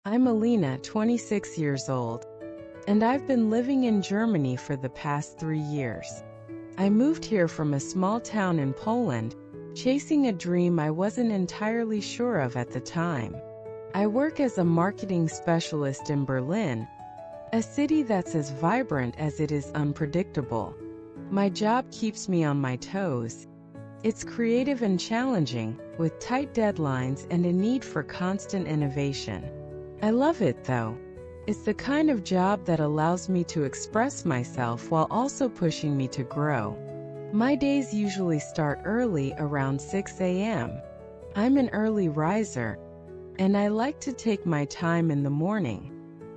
I'm Alina, 26 years old, and I've been living in Germany for the past 3 years. I moved here from a small town in Poland, chasing a dream I wasn't entirely sure of at the time. I work as a marketing specialist in Berlin, a city that's as vibrant as it is unpredictable. My job keeps me on my toes. It's creative and challenging, with tight deadlines and a need for constant innovation. I love it, though. It's the kind of job that allows me to express myself while also pushing me to grow. My days usually start early, around 6 a.m. I'm an early riser, and I like to take my time in the morning.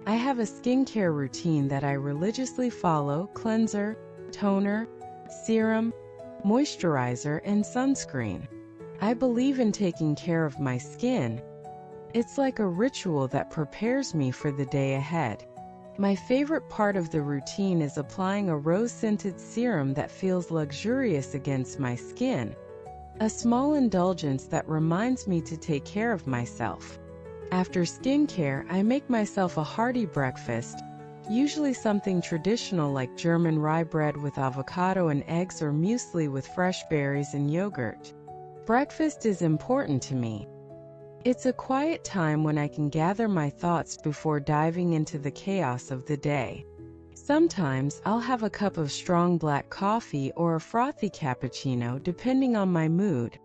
I have a skincare routine that I religiously follow: cleanser, toner, serum, moisturizer, and sunscreen. I believe in taking care of my skin. It's like a ritual that prepares me for the day ahead. My favorite part of the routine is applying a rose-scented serum that feels luxurious against my skin, a small indulgence that reminds me to take care of myself. After skincare, I make myself a hearty breakfast, usually something traditional like German rye bread with avocado and eggs, or muesli with fresh berries and yogurt. Breakfast is important to me. It's a quiet time when I can gather my thoughts before diving into the chaos of the day. Sometimes I'll have a cup of strong black coffee or a frothy cappuccino, depending on my mood.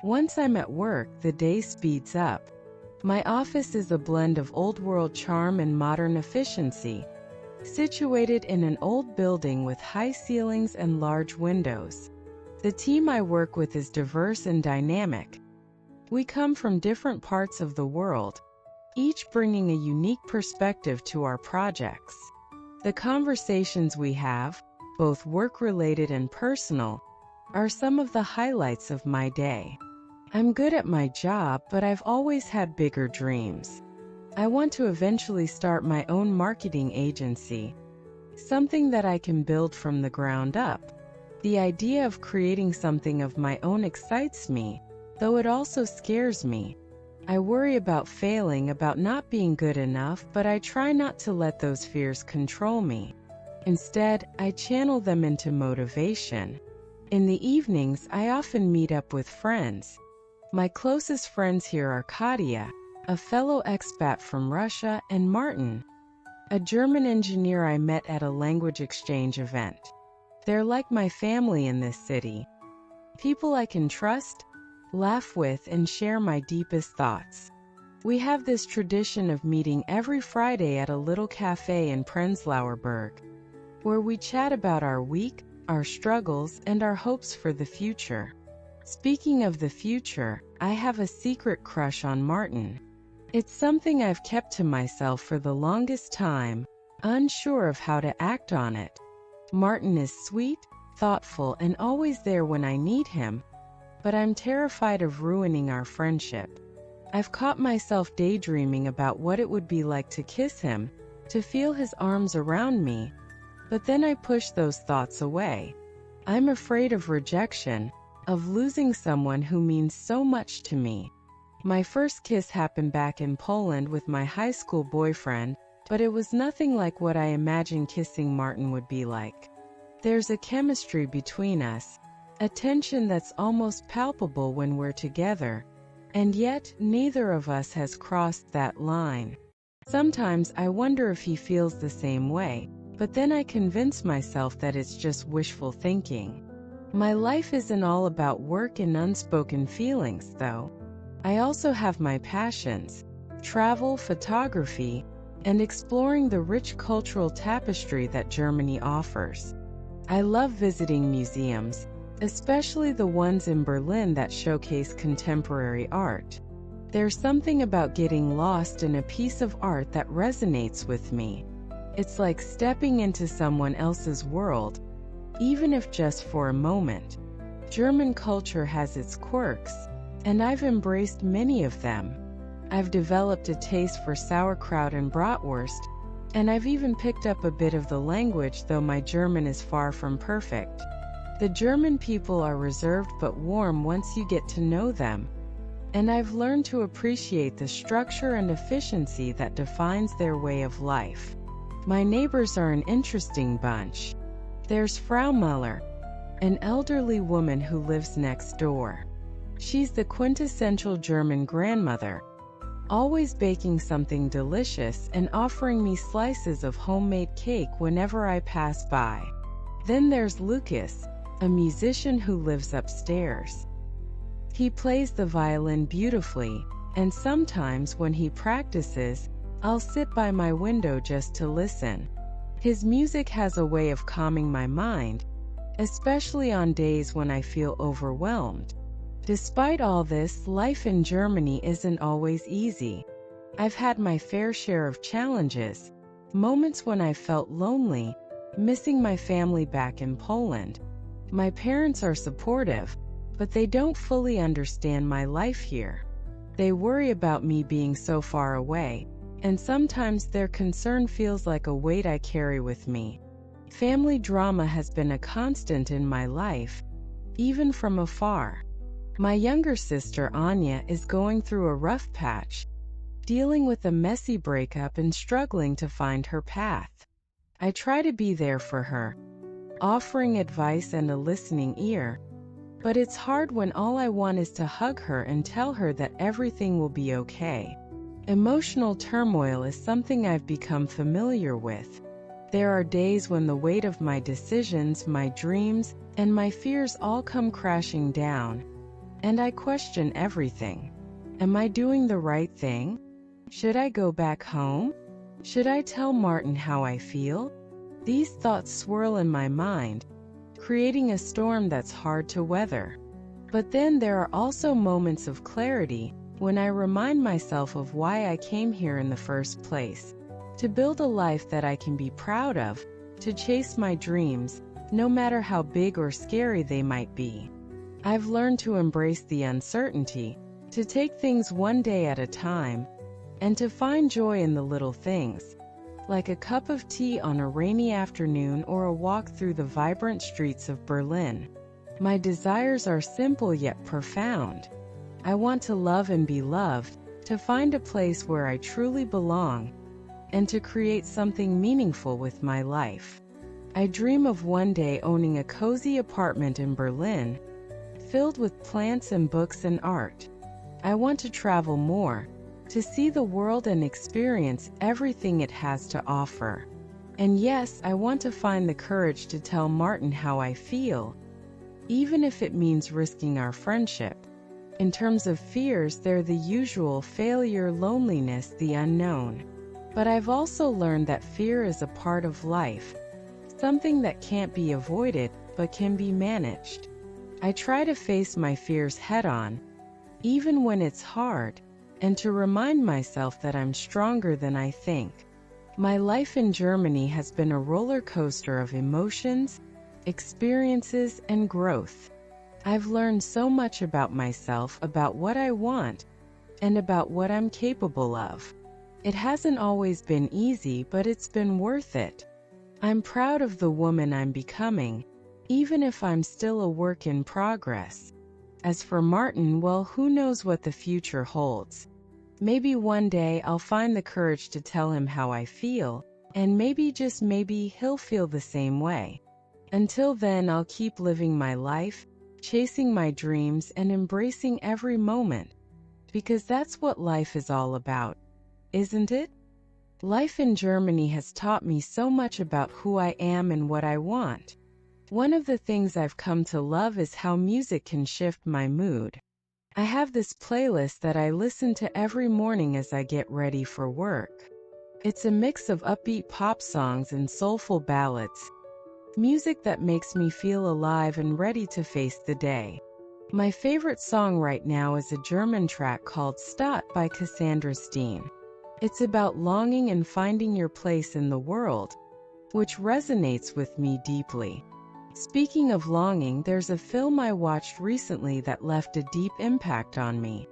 Once I'm at work, the day speeds up. My office is a blend of old-world charm and modern efficiency, situated in an old building with high ceilings and large windows. The team I work with is diverse and dynamic. We come from different parts of the world, each bringing a unique perspective to our projects. The conversations we have, both work-related and personal, are some of the highlights of my day. I'm good at my job, but I've always had bigger dreams. I want to eventually start my own marketing agency, something that I can build from the ground up. The idea of creating something of my own excites me, though it also scares me. I worry about failing, about not being good enough, but I try not to let those fears control me. Instead, I channel them into motivation. In the evenings, I often meet up with friends. My closest friends here are Katia, a fellow expat from Russia, and Martin, a German engineer I met at a language exchange event. They're like my family in this city. People I can trust, laugh with, and share my deepest thoughts. We have this tradition of meeting every Friday at a little cafe in Prenzlauer Berg, where we chat about our week, our struggles, and our hopes for the future. Speaking of the future, I have a secret crush on Martin. It's something I've kept to myself for the longest time, unsure of how to act on it. Martin is sweet, thoughtful, and always there when I need him, but I'm terrified of ruining our friendship. I've caught myself daydreaming about what it would be like to kiss him, to feel his arms around me, but then I push those thoughts away. I'm afraid of rejection, of losing someone who means so much to me. My first kiss happened back in Poland with my high school boyfriend, but it was nothing like what I imagined kissing Martin would be like. There's a chemistry between us, a tension that's almost palpable when we're together, and yet neither of us has crossed that line. Sometimes I wonder if he feels the same way, but then I convince myself that it's just wishful thinking. My life isn't all about work and unspoken feelings, though. I also have my passions: travel, photography, and exploring the rich cultural tapestry that Germany offers. I love visiting museums, especially the ones in Berlin that showcase contemporary art. There's something about getting lost in a piece of art that resonates with me. It's like stepping into someone else's world, even if just for a moment. German culture has its quirks, and I've embraced many of them. I've developed a taste for sauerkraut and bratwurst, and I've even picked up a bit of the language, though my German is far from perfect. The German people are reserved but warm once you get to know them. and I've learned to appreciate the structure and efficiency that defines their way of life. My neighbors are an interesting bunch. There's Frau Muller, an elderly woman who lives next door. She's the quintessential German grandmother, always baking something delicious and offering me slices of homemade cake whenever I pass by. Then there's Lucas, a musician who lives upstairs. He plays the violin beautifully, and sometimes when he practices, I'll sit by my window just to listen. His music has a way of calming my mind, especially on days when I feel overwhelmed. Despite all this, life in Germany isn't always easy. I've had my fair share of challenges, moments when I felt lonely, missing my family back in Poland. My parents are supportive, but they don't fully understand my life here. They worry about me being so far away, and sometimes their concern feels like a weight I carry with me. Family drama has been a constant in my life, even from afar. My younger sister Anya is going through a rough patch, dealing with a messy breakup and struggling to find her path. I try to be there for her, offering advice and a listening ear, but it's hard when all I want is to hug her and tell her that everything will be okay. Emotional turmoil is something I've become familiar with. There are days when the weight of my decisions, my dreams, and my fears all come crashing down, and I question everything. Am I doing the right thing? Should I go back home? Should I tell Martin how I feel? These thoughts swirl in my mind, creating a storm that's hard to weather. But then there are also moments of clarity, when I remind myself of why I came here in the first place. To build a life that I can be proud of, to chase my dreams, no matter how big or scary they might be. I've learned to embrace the uncertainty, to take things one day at a time, and to find joy in the little things, like a cup of tea on a rainy afternoon or a walk through the vibrant streets of Berlin. My desires are simple yet profound. I want to love and be loved, to find a place where I truly belong, and to create something meaningful with my life. I dream of one day owning a cozy apartment in Berlin, filled with plants and books and art. I want to travel more, to see the world and experience everything it has to offer. And yes, I want to find the courage to tell Martin how I feel, even if it means risking our friendship. In terms of fears, they're the usual: failure, loneliness, the unknown. But I've also learned that fear is a part of life, something that can't be avoided, but can be managed. I try to face my fears head-on, even when it's hard, and to remind myself that I'm stronger than I think. My life in Germany has been a roller coaster of emotions, experiences, and growth. I've learned so much about myself, about what I want, and about what I'm capable of. It hasn't always been easy, but it's been worth it. I'm proud of the woman I'm becoming, even if I'm still a work in progress. As for Martin, well, who knows what the future holds. Maybe one day I'll find the courage to tell him how I feel, and maybe, just maybe, he'll feel the same way. Until then, I'll keep living my life, chasing my dreams, and embracing every moment. Because that's what life is all about, isn't it? Life in Germany has taught me so much about who I am and what I want. One of the things I've come to love is how music can shift my mood. I have this playlist that I listen to every morning as I get ready for work. It's a mix of upbeat pop songs and soulful ballads, music that makes me feel alive and ready to face the day. My favorite song right now is a German track called Stadt by Cassandra Steen. It's about longing and finding your place in the world, which resonates with me deeply. Speaking of longing, there's a film I watched recently that left a deep impact on me.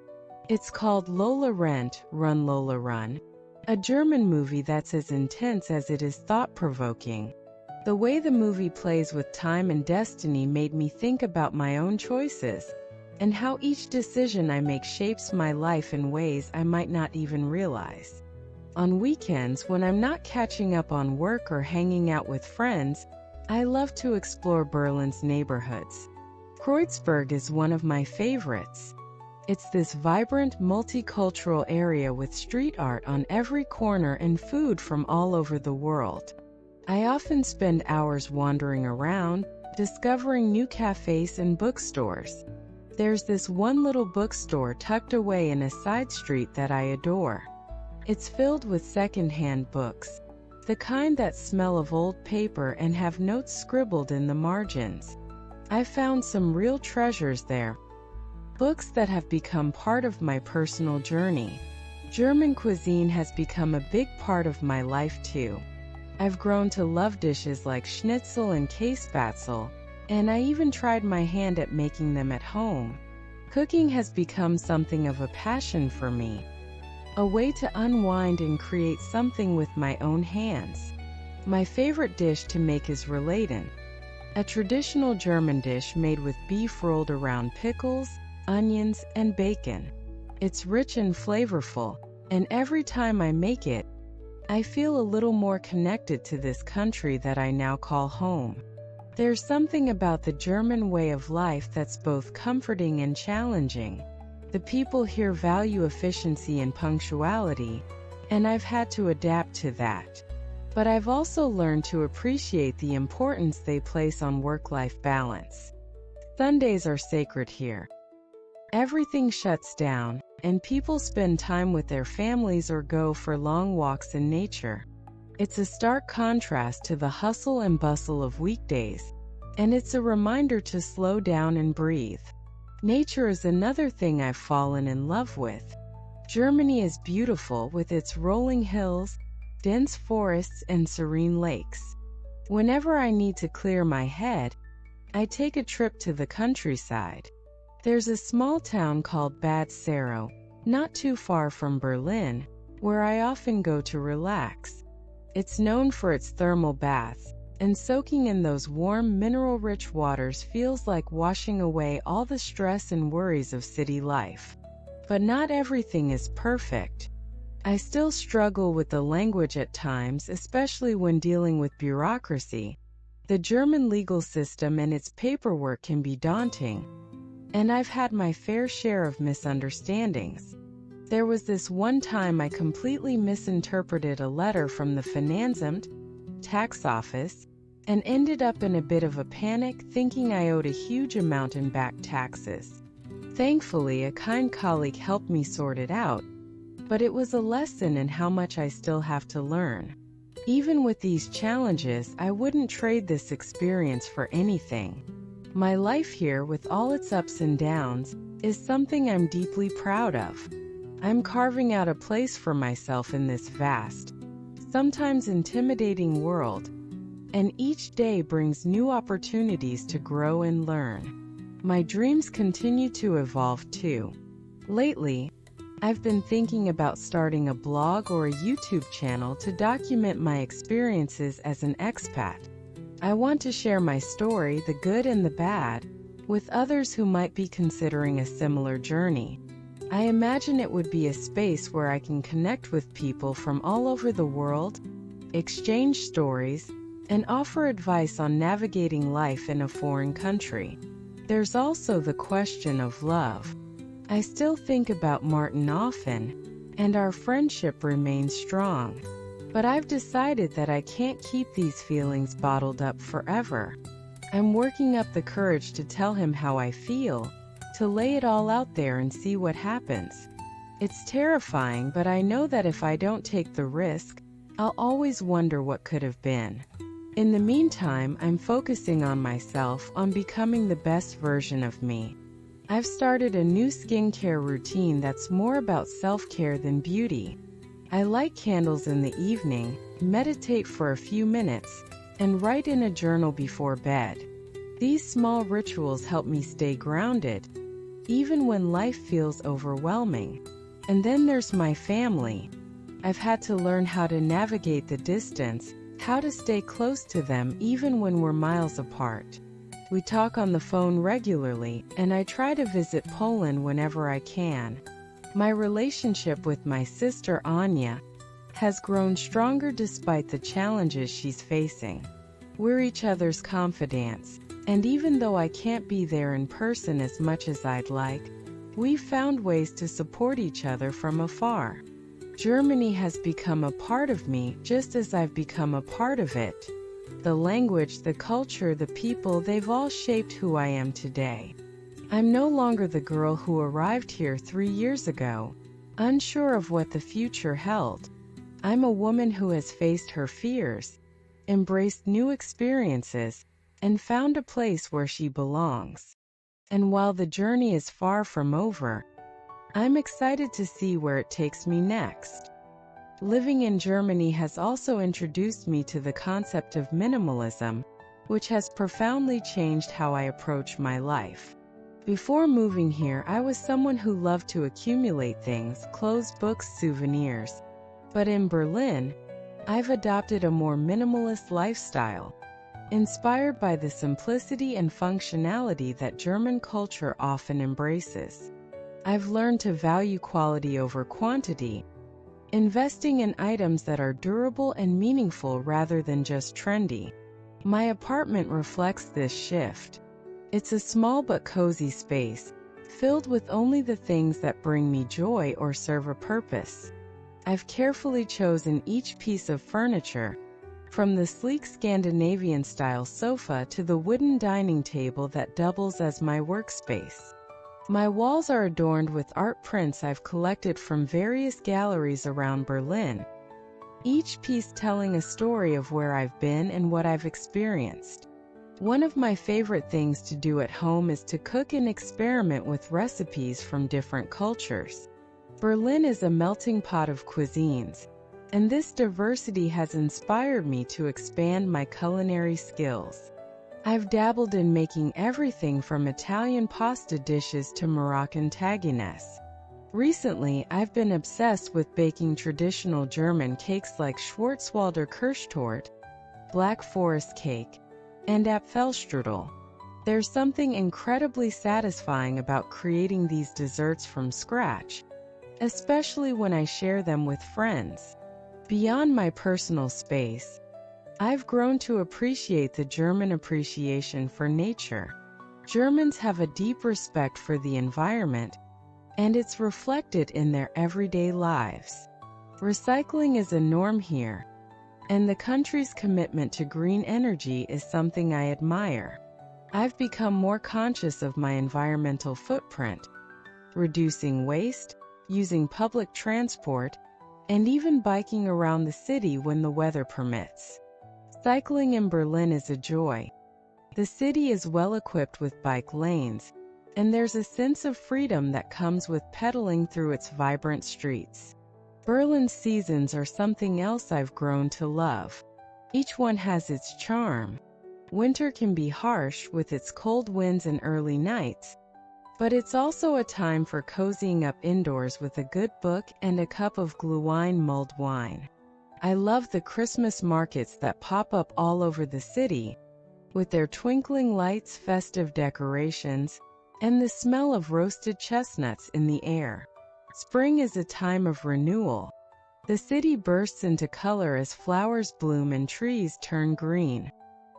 It's called Lola Rent, Run Lola Run, a German movie that's as intense as it is thought-provoking. The way the movie plays with time and destiny made me think about my own choices, and how each decision I make shapes my life in ways I might not even realize. On weekends, when I'm not catching up on work or hanging out with friends, I love to explore Berlin's neighborhoods. Kreuzberg is one of my favorites. It's this vibrant, multicultural area with street art on every corner and food from all over the world. I often spend hours wandering around, discovering new cafes and bookstores. There's this one little bookstore tucked away in a side street that I adore. It's filled with secondhand books, the kind that smell of old paper and have notes scribbled in the margins. I found some real treasures there. Books that have become part of my personal journey. German cuisine has become a big part of my life too. I've grown to love dishes like schnitzel and käsespätzle, and I even tried my hand at making them at home. Cooking has become something of a passion for me, a way to unwind and create something with my own hands. My favorite dish to make is Rouladen, a traditional German dish made with beef rolled around pickles, onions, and bacon. It's rich and flavorful, and every time I make it, I feel a little more connected to this country that I now call home. There's something about the German way of life that's both comforting and challenging. The people here value efficiency and punctuality, and I've had to adapt to that. But I've also learned to appreciate the importance they place on work-life balance. Sundays are sacred here. Everything shuts down, and people spend time with their families or go for long walks in nature. It's a stark contrast to the hustle and bustle of weekdays, and it's a reminder to slow down and breathe. Nature is another thing I've fallen in love with. Germany is beautiful with its rolling hills, dense forests, and serene lakes. Whenever I need to clear my head, I take a trip to the countryside. There's a small town called Bad Saro, not too far from Berlin, where I often go to relax. It's known for its thermal baths, and soaking in those warm, mineral-rich waters feels like washing away all the stress and worries of city life. But not everything is perfect. I still struggle with the language at times, especially when dealing with bureaucracy. The German legal system and its paperwork can be daunting, and I've had my fair share of misunderstandings. There was this one time I completely misinterpreted a letter from the Finanzamt, tax office, and ended up in a bit of a panic thinking I owed a huge amount in back taxes. Thankfully, a kind colleague helped me sort it out, but it was a lesson in how much I still have to learn. Even with these challenges, I wouldn't trade this experience for anything. My life here, with all its ups and downs, is something I'm deeply proud of. I'm carving out a place for myself in this vast, sometimes intimidating world, and each day brings new opportunities to grow and learn. My dreams continue to evolve too. Lately, I've been thinking about starting a blog or a YouTube channel to document my experiences as an expat. I want to share my story, the good and the bad, with others who might be considering a similar journey. I imagine it would be a space where I can connect with people from all over the world, exchange stories, and offer advice on navigating life in a foreign country. There's also the question of love. I still think about Martin often, and our friendship remains strong. But I've decided that I can't keep these feelings bottled up forever. I'm working up the courage to tell him how I feel, to lay it all out there and see what happens. It's terrifying, but I know that if I don't take the risk, I'll always wonder what could have been. In the meantime, I'm focusing on myself, on becoming the best version of me. I've started a new skincare routine that's more about self-care than beauty. I light candles in the evening, meditate for a few minutes, and write in a journal before bed. These small rituals help me stay grounded, even when life feels overwhelming. And then there's my family. I've had to learn how to navigate the distance, how to stay close to them even when we're miles apart. We talk on the phone regularly, and I try to visit Poland whenever I can. My relationship with my sister Anya has grown stronger despite the challenges she's facing. We're each other's confidants, and even though I can't be there in person as much as I'd like, we've found ways to support each other from afar. Germany has become a part of me just as I've become a part of it. The language, the culture, the people, they've all shaped who I am today. I'm no longer the girl who arrived here 3 years ago, unsure of what the future held. I'm a woman who has faced her fears, embraced new experiences, and found a place where she belongs. And while the journey is far from over, I'm excited to see where it takes me next. Living in Germany has also introduced me to the concept of minimalism, which has profoundly changed how I approach my life. Before moving here, I was someone who loved to accumulate things, clothes, books, souvenirs. But in Berlin, I've adopted a more minimalist lifestyle, inspired by the simplicity and functionality that German culture often embraces. I've learned to value quality over quantity, investing in items that are durable and meaningful rather than just trendy. My apartment reflects this shift. It's a small but cozy space, filled with only the things that bring me joy or serve a purpose. I've carefully chosen each piece of furniture, from the sleek Scandinavian-style sofa to the wooden dining table that doubles as my workspace. My walls are adorned with art prints I've collected from various galleries around Berlin, each piece telling a story of where I've been and what I've experienced. One of my favorite things to do at home is to cook and experiment with recipes from different cultures. Berlin is a melting pot of cuisines, and this diversity has inspired me to expand my culinary skills. I've dabbled in making everything from Italian pasta dishes to Moroccan tagines. Recently, I've been obsessed with baking traditional German cakes like Schwarzwälder Kirschtorte, Black Forest cake, and Apfelstrudel. There's something incredibly satisfying about creating these desserts from scratch, especially when I share them with friends. Beyond my personal space, I've grown to appreciate the German appreciation for nature. Germans have a deep respect for the environment, and it's reflected in their everyday lives. Recycling is a norm here, and the country's commitment to green energy is something I admire. I've become more conscious of my environmental footprint, reducing waste, using public transport, and even biking around the city when the weather permits. Cycling in Berlin is a joy. The city is well equipped with bike lanes, and there's a sense of freedom that comes with pedaling through its vibrant streets. Berlin's seasons are something else I've grown to love. Each one has its charm. Winter can be harsh with its cold winds and early nights, but it's also a time for cozying up indoors with a good book and a cup of Glühwein mulled wine. I love the Christmas markets that pop up all over the city, with their twinkling lights, festive decorations, and the smell of roasted chestnuts in the air. Spring is a time of renewal. The city bursts into color as flowers bloom and trees turn green.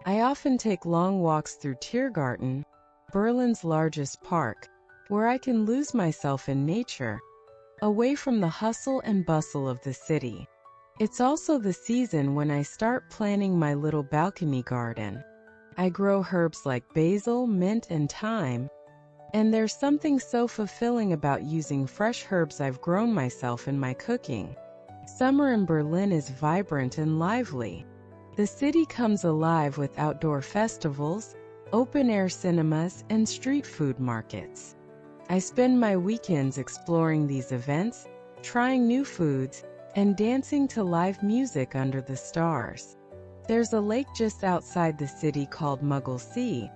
I often take long walks through Tiergarten, Berlin's largest park, where I can lose myself in nature, away from the hustle and bustle of the city. It's also the season when I start planning my little balcony garden. I grow herbs like basil, mint, and thyme, and there's something so fulfilling about using fresh herbs I've grown myself in my cooking. Summer in Berlin is vibrant and lively. The city comes alive with outdoor festivals, open-air cinemas, and street food markets. I spend my weekends exploring these events, trying new foods, and dancing to live music under the stars. There's a lake just outside the city called Muggle Sea,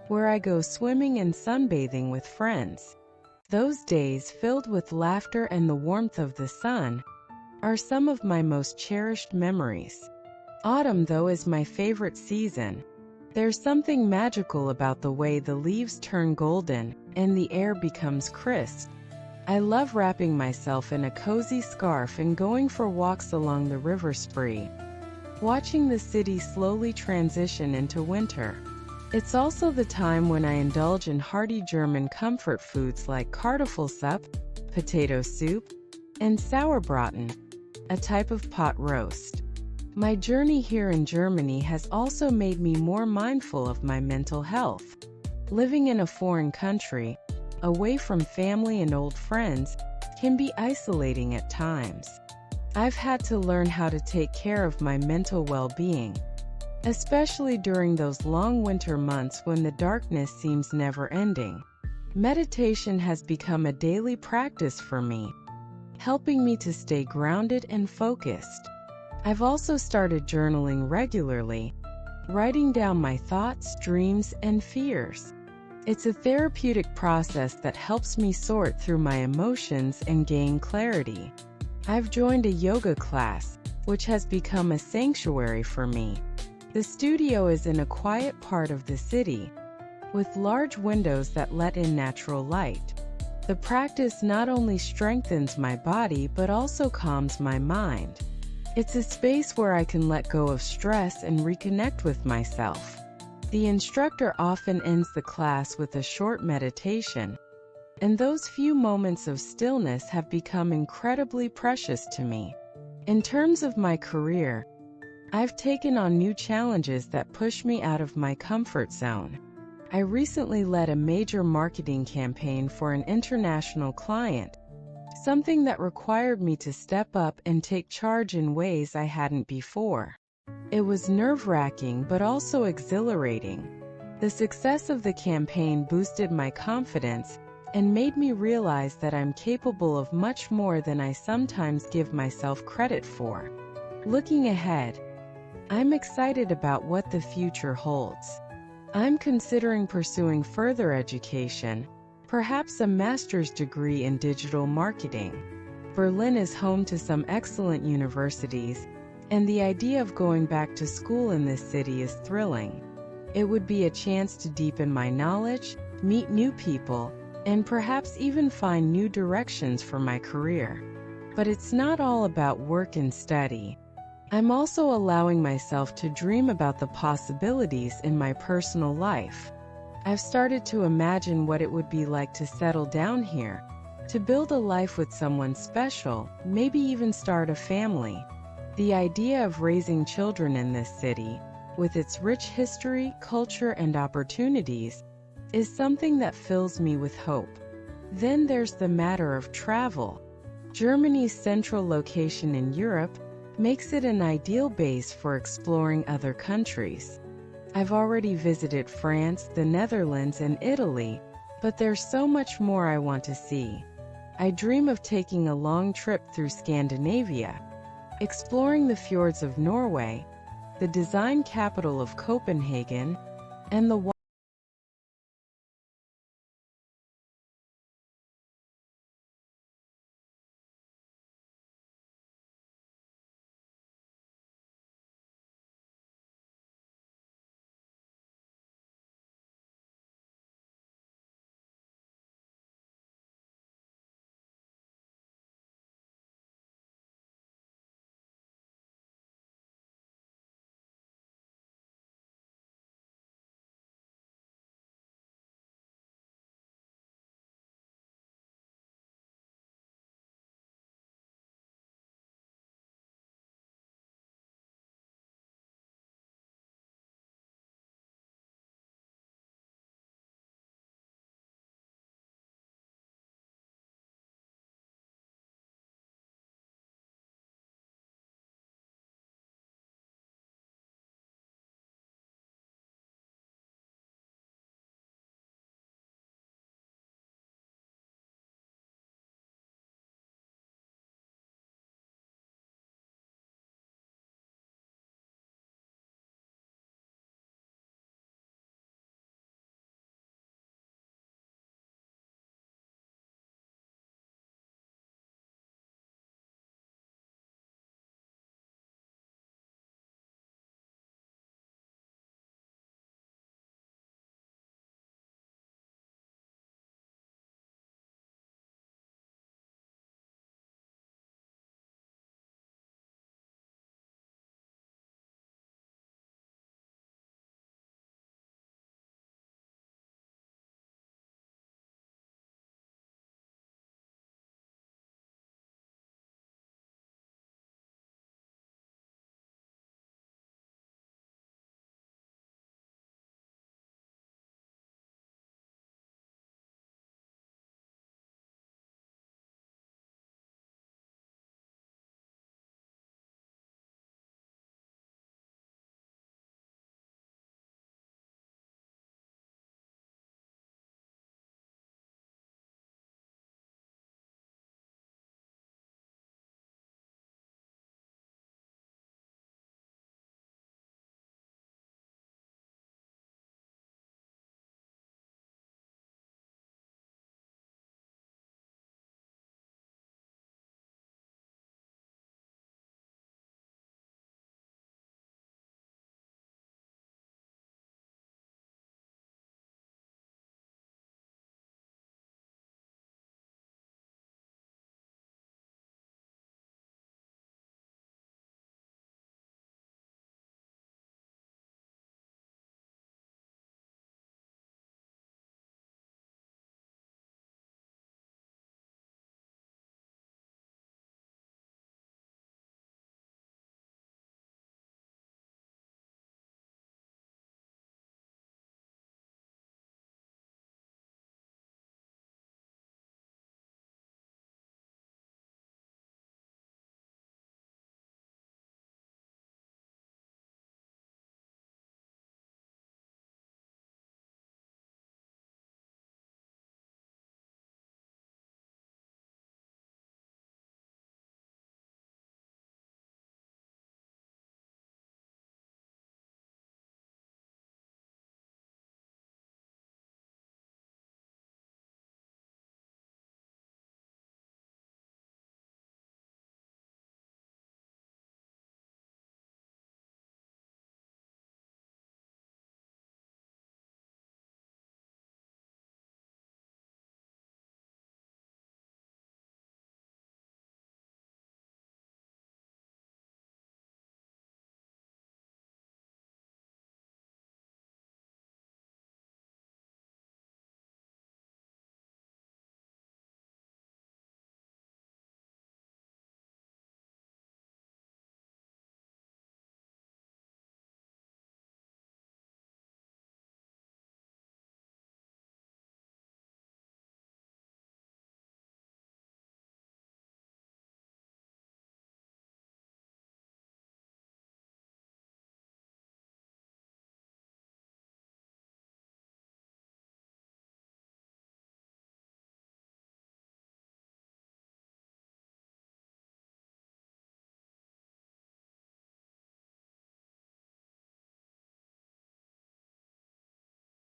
where I go swimming and sunbathing with friends. Those days, filled with laughter and the warmth of the sun, are some of my most cherished memories. Autumn, though, is my favorite season. There's something magical about the way the leaves turn golden and the air becomes crisp. I love wrapping myself in a cozy scarf and going for walks along the river Spree, watching the city slowly transition into winter. It's also the time when I indulge in hearty German comfort foods like Kartoffelsuppe, potato soup, and Sauerbraten, a type of pot roast. My journey here in Germany has also made me more mindful of my mental health. Living in a foreign country, away from family and old friends, can be isolating at times. I've had to learn how to take care of my mental well-being, especially during those long winter months when the darkness seems never-ending. Meditation has become a daily practice for me, helping me to stay grounded and focused. I've also started journaling regularly, writing down my thoughts, dreams, and fears. It's a therapeutic process that helps me sort through my emotions and gain clarity. I've joined a yoga class, which has become a sanctuary for me. The studio is in a quiet part of the city, with large windows that let in natural light. The practice not only strengthens my body but also calms my mind. It's a space where I can let go of stress and reconnect with myself. The instructor often ends the class with a short meditation, and those few moments of stillness have become incredibly precious to me. In terms of my career, I've taken on new challenges that push me out of my comfort zone. I recently led a major marketing campaign for an international client, something that required me to step up and take charge in ways I hadn't before. It was nerve-wracking but also exhilarating. The success of the campaign boosted my confidence and made me realize that I'm capable of much more than I sometimes give myself credit for. Looking ahead, I'm excited about what the future holds. I'm considering pursuing further education, perhaps a master's degree in digital marketing. Berlin is home to some excellent universities, and the idea of going back to school in this city is thrilling. It would be a chance to deepen my knowledge, meet new people, and perhaps even find new directions for my career. But it's not all about work and study. I'm also allowing myself to dream about the possibilities in my personal life. I've started to imagine what it would be like to settle down here, to build a life with someone special, maybe even start a family. The idea of raising children in this city, with its rich history, culture, and opportunities, is something that fills me with hope. Then there's the matter of travel. Germany's central location in Europe makes it an ideal base for exploring other countries. I've already visited France, the Netherlands, and Italy, but there's so much more I want to see. I dream of taking a long trip through Scandinavia, exploring the fjords of Norway, the design capital of Copenhagen, and the